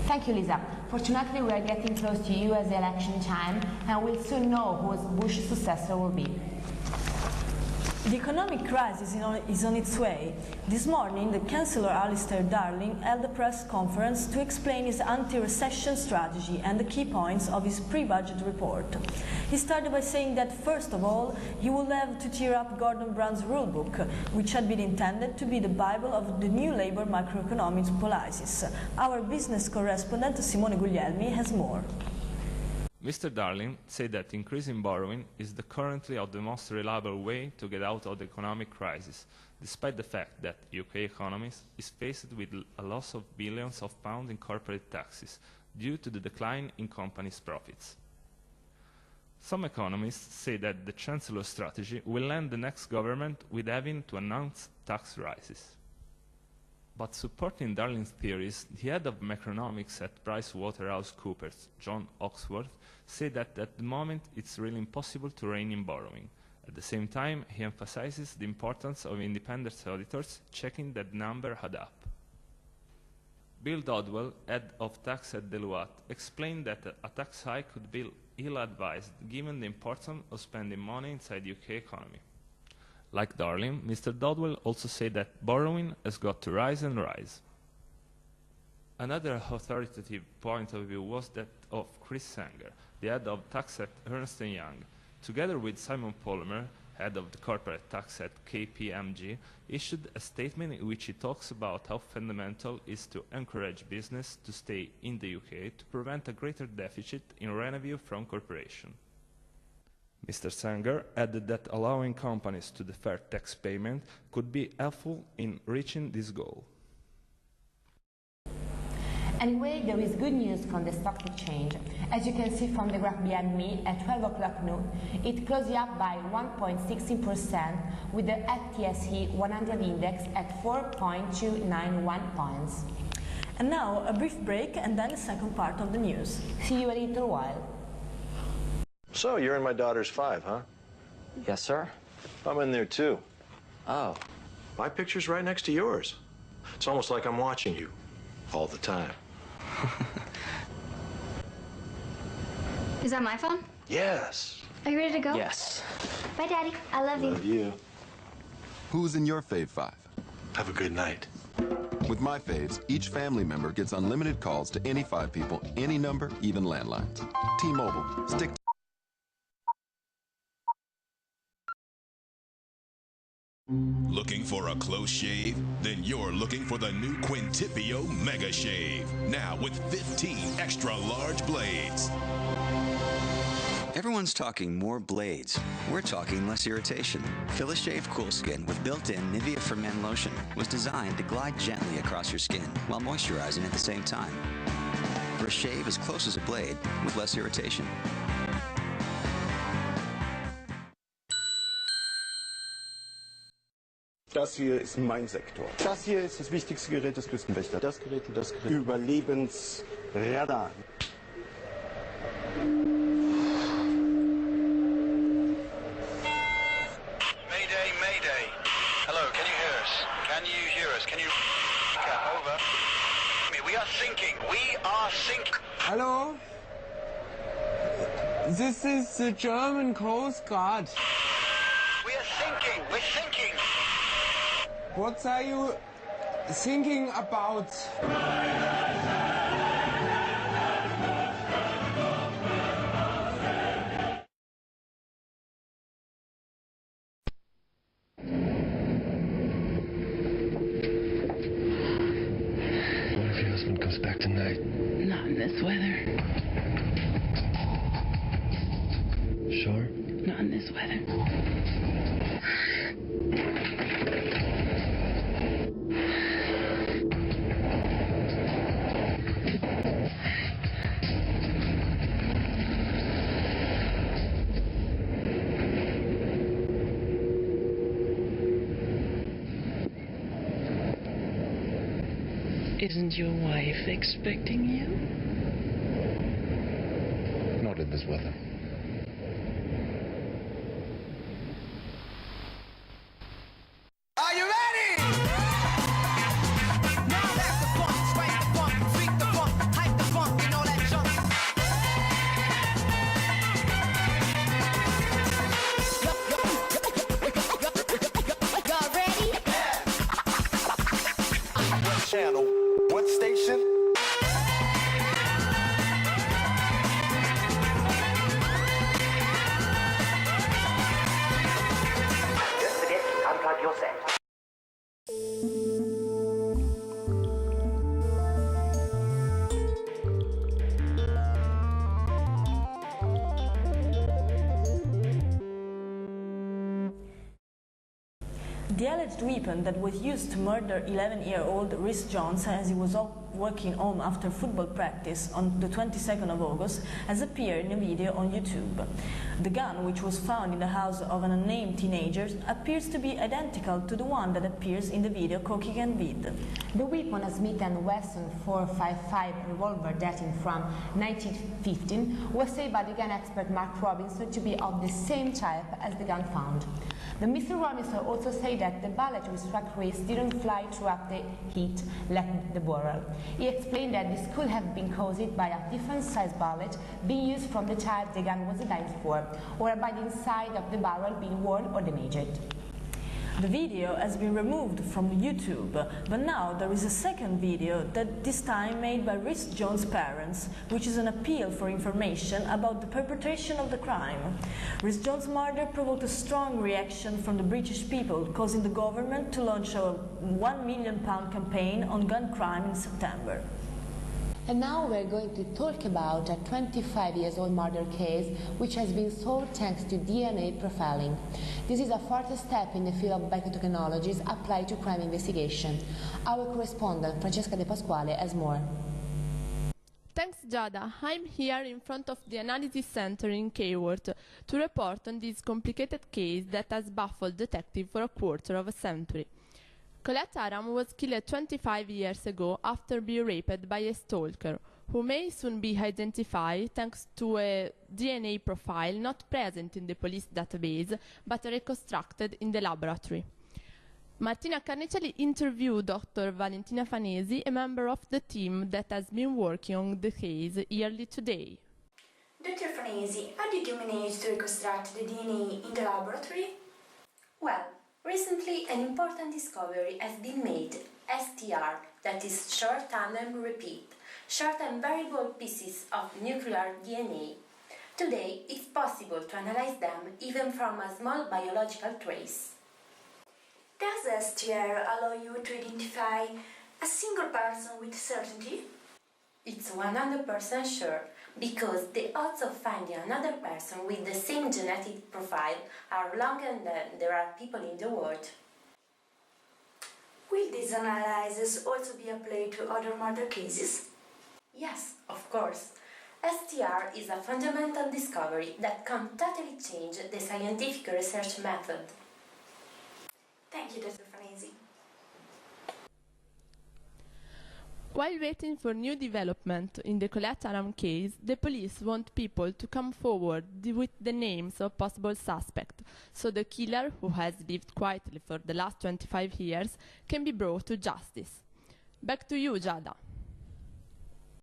Thank you, Lisa. Fortunately, we are getting close to US election time, and we'll soon know who Bush's successor will be. The economic crisis is on its way. This morning, the Chancellor Alistair Darling held a press conference to explain his anti-recession strategy and the key points of his pre-budget report. He started by saying that, first of all, he would have to tear up Gordon Brown's rulebook, which had been intended to be the Bible of the new Labour macroeconomic policies. Our business correspondent, Simone Guglielmi, has more. Mr. Darling said that increasing borrowing is currently the most reliable way to get out of the economic crisis, despite the fact that UK economy is faced with a loss of billions of pounds in corporate taxes due to the decline in companies' profits. Some economists say that the Chancellor's strategy will land the next government with having to announce tax rises. But supporting Darling's theories, the head of macroeconomics at PricewaterhouseCoopers, John Oxworth, said that at the moment it's really impossible to rein in borrowing. At the same time, he emphasizes the importance of independent auditors checking that the numbers add up. Bill Dodwell, head of tax at Deloitte, explained that a tax hike could be ill-advised given the importance of spending money inside the UK economy. Like Darling, Mr. Dodwell also said that borrowing has got to rise and rise. Another authoritative point of view was that of Chris Sanger, the head of tax at Ernst & Young. Together with Simon Palmer, head of the corporate tax at KPMG, issued a statement in which he talks about how fundamental it is to encourage business to stay in the UK to prevent a greater deficit in revenue from corporations. Mr. Sanger added that allowing companies to defer tax payment could be helpful in reaching this goal. Anyway, there is good news from the stock exchange. As you can see from the graph behind me, at 12 o'clock noon, it closed up by 1.16% with the FTSE 100 index at 4.291 points. And now, a brief break and then the second part of the news. See you in a little while. So, you're in my daughter's 5, huh? Yes, sir. I'm in there, too. Oh. My picture's right next to yours. It's almost like I'm watching you all the time. Is that my phone? Yes. Are you ready to go? Yes. Bye, Daddy. I love you. Love you. Who's in your fave 5? Have a good night. With My Faves, each family member gets unlimited calls to any 5 people, any number, even landlines. T-Mobile. Stick. Looking for a close shave? Then you're looking for the new Quintipio Mega Shave. Now with 15 extra large blades. Everyone's talking more blades. We're talking less irritation. Philishave Cool Skin with built-in Nivea for Men lotion was designed to glide gently across your skin while moisturizing at the same time. For a shave as close as a blade with less irritation. Das hier ist mein Sektor. Das hier ist das wichtigste Gerät des Küstenwächters. Das Gerät und das Gerät. Überlebensradar. Mayday, Mayday. Hello, can you hear us? Can you hear us? Can you... Over. We are sinking. We are sinking. Hello? This is the German Coast Guard. We are sinking. We're sinking. What are you thinking about? What if your husband comes back tonight? Not in this weather. Sure? Not in this weather. Isn't your wife expecting you? Not in this weather. Are you ready? Now that's the funk, strike the funk, freak the funk, hype the The alleged weapon that was used to murder 11-year-old Rhys Jones as he was walking home after football practice on the 22nd of August has appeared in a video on YouTube. The gun, which was found in the house of an unnamed teenager, appears to be identical to the one that appears in the video Cocaine Vid. The weapon, a Smith & Wesson .455 revolver dating from 1915, was said by the gun expert Mark Robinson to be of the same type as the gun found. The Mr. Robinson also said that the bullet which struck Rhys didn't fly throughout the heat left the barrel. He explained that this could have been caused by a different size bullet being used from the type the gun was designed for, or by the inside of the barrel being worn or damaged. The video has been removed from YouTube, but now there is a second video that this time made by Rhys Jones' parents, which is an appeal for information about the perpetration of the crime. Rhys Jones' murder provoked a strong reaction from the British people, causing the government to launch a £1 million campaign on gun crime in September. And now we're going to talk about a 25-year-old murder case which has been solved thanks to DNA profiling. This is a further step in the field of biotechnologies applied to crime investigation. Our correspondent Francesca De Pasquale has more. Thanks, Giada. I'm here in front of the Analysis Center in Keyworth to report on this complicated case that has baffled detectives for a quarter of a century. Colette Aram was killed 25 years ago after being raped by a stalker, who may soon be identified thanks to a DNA profile not present in the police database, but reconstructed in the laboratory. Martina Carnicelli interviewed Dr. Valentina Fanesi, a member of the team that has been working on the case early today. Dr. Fanesi, how did you manage to reconstruct the DNA in the laboratory? Well, recently, an important discovery has been made, STR, that is short tandem repeat, short and variable pieces of nuclear DNA. Today, it's possible to analyze them even from a small biological trace. Does STR allow you to identify a single person with certainty? It's 100% sure, because the odds of finding another person with the same genetic profile are longer than there are people in the world. Will these analyses also be applied to other murder cases? Yes, of course. STR is a fundamental discovery that can totally change the scientific research method. Thank you, Dr. Fanesi. While waiting for new development in the Colette Aram case, the police want people to come forward with the names of possible suspects, so the killer, who has lived quietly for the last 25 years, can be brought to justice. Back to you, Giada.